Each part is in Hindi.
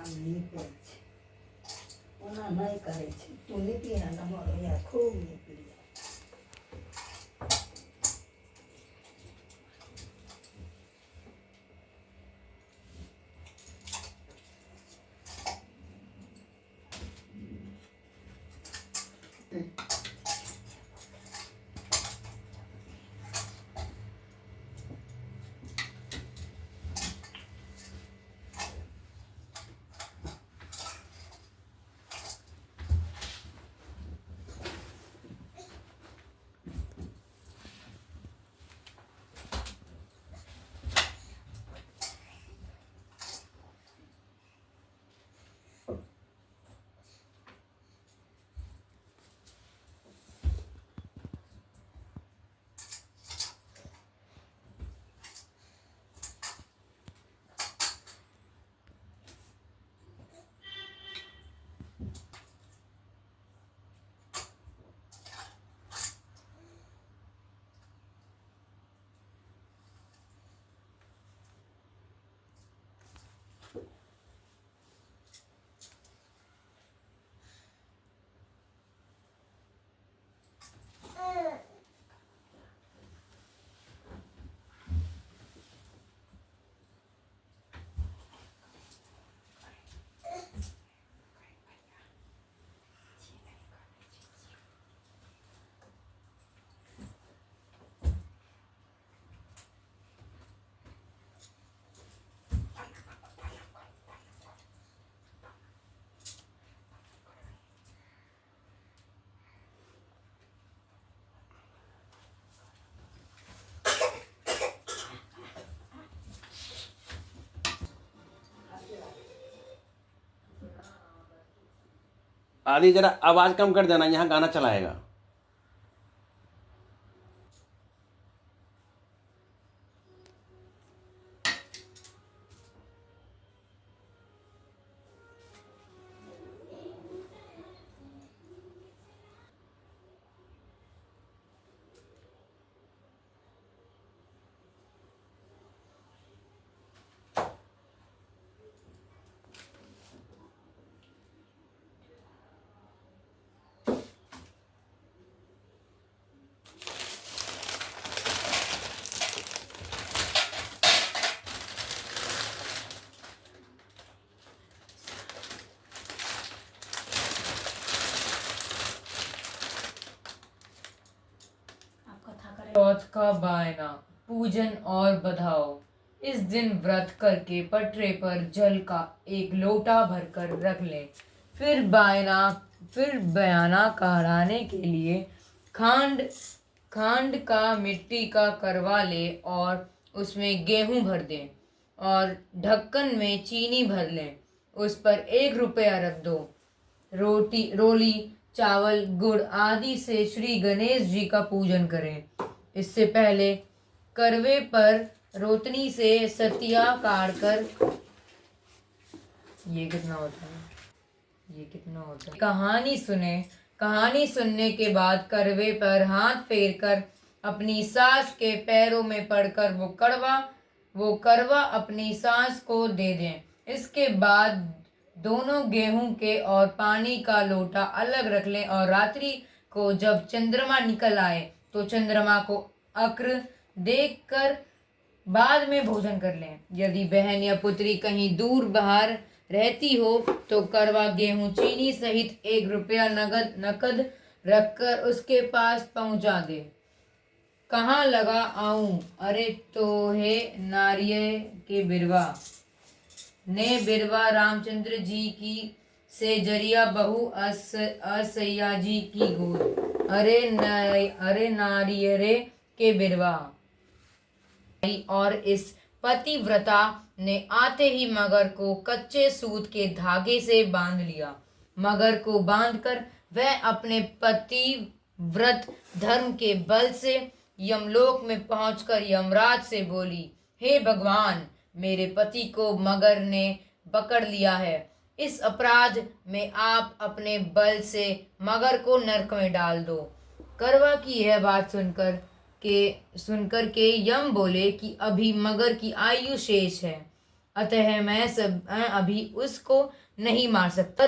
નહીં પીએ છે ઓના નહીં કરે છે તું નહીં પીએ ને તમારો યાર ખૂબ નહીં પીએ आदि जरा आवाज़ कम कर देना, यहाँ गाना चलाएगा। चौथ का बायना, पूजन और बधाओ। इस दिन व्रत करके पटरे पर जल का एक लोटा भरकर रख लें। फिर बयाना कहलाने के लिए खांड का मिट्टी का करवा ले और उसमें गेहूं भर दें और ढक्कन में चीनी भर लें। उस पर 1 रुपया रख दो। रोली, चावल, गुड़ आदि से श्री गणेश जी का पूजन करें। इससे पहले करवे पर रोतनी से सतिया काट कर ये कितना होता है कहानी सुनने के बाद करवे पर हाथ फेर कर अपनी सास के पैरों में पड़कर वो करवा अपनी सास को दे दें। इसके बाद दोनों गेहूं के और पानी का लोटा अलग रख लें और रात्रि को जब चंद्रमा निकल आए तो चंद्रमा को अक्र देखकर बाद में भोजन कर लें। यदि बहन या पुत्री कहीं दूर बाहर रहती हो तो करवा, गेहूं, चीनी सहित 1 रुपया नकद रखकर उसके पास पहुंचा दे। कहाँ लगा आऊं, अरे तो है नारिये के बिरवा रामचंद्र जी की से जरिया बहु असैया जी की गोद। अरे नारियरे के बिरवा। और इस पतिव्रता ने आते ही मगर को कच्चे सूत के धागे से बांध लिया। मगर को बांधकर वह अपने पतिव्रत धर्म के बल से यमलोक में पहुंचकर यमराज से बोली, हे भगवान, मेरे पति को मगर ने पकड़ लिया है। इस अपराध में आप अपने बल से मगर को नरक में डाल दो। करवा की यह बात सुनकर के यम बोले कि अभी मगर की आयु शेष है अतः मैं अभी उसको नहीं मार सकता।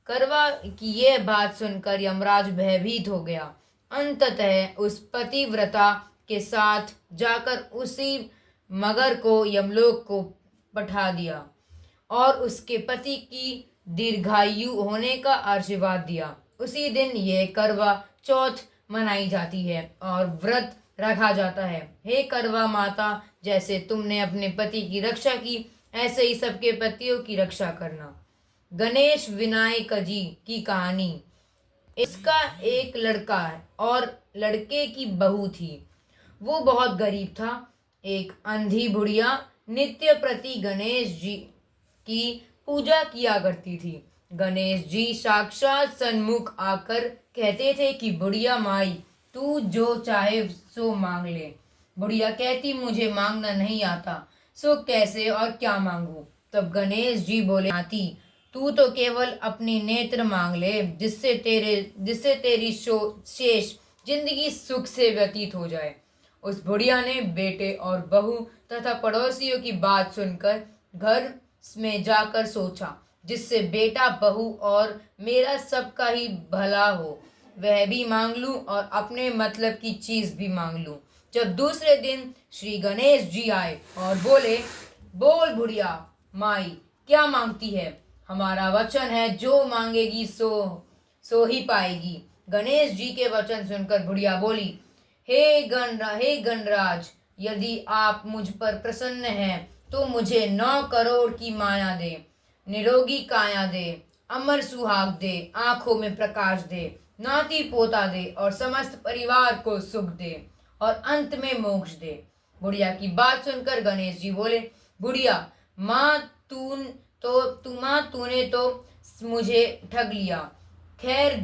करवा की यह बात सुनकर यमराज भयभीत हो गया। अंततः उस पतिव्रता के साथ जाकर उसी मगर को यमलोक को पठा दिया और उसके पति की दीर्घायु होने का आशीर्वाद दिया। उसी दिन यह करवा चौथ मनाई जाती है और व्रत रखा जाता है। हे करवा माता, जैसे तुमने अपने पति की रक्षा की, ऐसे ही सबके पतियों की रक्षा करना। गणेश विनायक जी की कहानी। इसका एक लड़का है और लड़के की बहू थी। वो बहुत गरीब था। एक अंधी बुढ़िया नित्य प्रति गणेश जी की पूजा किया करती थी। गणेश जी साक्षात सन्मुख आकर कहते थे कि बुढ़िया माई, तू जो चाहे सो मांग ले। बुढ़िया कहती, मुझे मांगना नहीं आता, सो कैसे और क्या मांगू। तब गणेश जी बोले, नाती, तू तो केवल अपनी नेत्र मांग ले, जिससे तेरी शेष जिंदगी सुख से व्यतीत हो जाए। उस बुढ़िया ने बेटे और बहू तथा पड़ोसियों की बात सुनकर घर में जाकर सोचा, जिससे बेटा बहू और मेरा सबका ही भला हो, वह भी मांग लूं और अपने मतलब की चीज भी मांग लूं। जब दूसरे दिन श्री गणेश जी आए और बोले, बोल बुढ़िया माई, क्या मांगती है? हमारा वचन है, जो मांगेगी सो ही पाएगी। गणेश जी के वचन सुनकर बुढ़िया बोली, हे गणराज, यदि आप मुझ पर प्रसन्न हैं तो मुझे 9 करोड़ की माया दे, निरोगी काया दे, अमर सुहाग दे, आंखों में प्रकाश दे, नाती पोता दे और समस्त परिवार को सुख दे और अंत में मोक्ष दे। बुढ़िया की बात सुनकर गणेश जी बोले, बुढ़िया माँ, तूने तो मुझे ठग लिया। खैर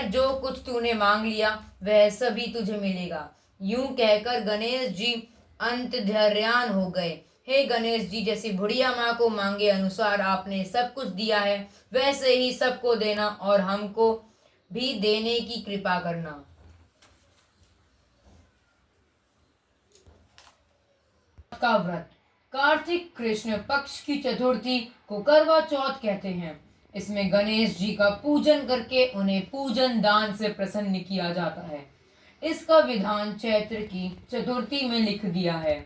जो कुछ तूने मांग लिया वह सभी तुझे मिलेगा। यूं कहकर गणेश जी अंत धैर्यान हो गए। हे गणेश जी, जैसी बुढ़िया माँ को मांगे अनुसार आपने सब कुछ दिया है, वैसे ही सबको देना और हमको भी देने की कृपा करना। का व्रत। कार्तिक कृष्ण पक्ष की चतुर्थी को करवा चौथ कहते हैं। इसमें गणेश जी का पूजन करके उन्हें पूजन दान से प्रसन्न किया जाता है। इसका विधान चैत्र की चतुर्थी में लिख दिया है,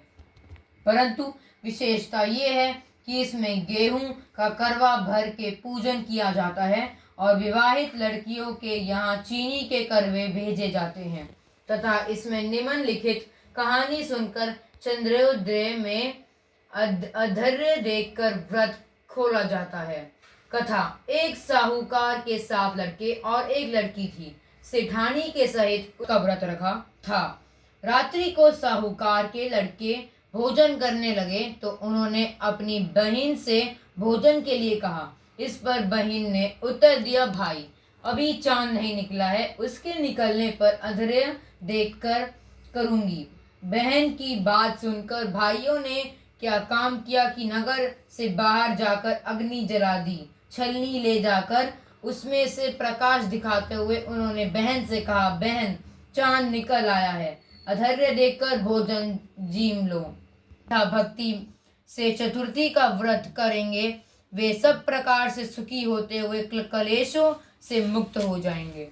परंतु विशेषता ये है कि इसमें गेहूं का करवा भर के पूजन किया जाता है और विवाहित लड़कियों के यहाँ चीनी के करवे भेजे जाते हैं तथा इसमें निम्नलिखित कहानी सुनकर चंद्रोदय में अधर्य देखकर व्रत खोला जाता है। कथा। एक साहूकार के 7 लड़के और एक लड़की थी। सेठानी के सहित उसका व्रत रखा था। रात्रि को साहूकार के लड़के भोजन करने लगे तो उन्होंने अपनी बहन से भोजन के लिए कहा। इस पर बहन ने उत्तर दिया, भाई अभी चांद नहीं निकला है, उसके निकलने पर अधर्य देखकर करूंगी। बहन की बात सुनकर भाइयों ने क्या काम किया कि नगर से बाहर जाकर अग्नि जला दी। छलनी ले जाकर उसमें से प्रकाश दिखाते हुए उन्होंने बहन से कहा, बहन चांद निकल आया है, अधर्य देखकर भोजन जीम लो। भक्ति से चतुर्थी का व्रत करेंगे वे सब प्रकार से सुखी होते हुए क्लेशों से मुक्त हो जाएंगे।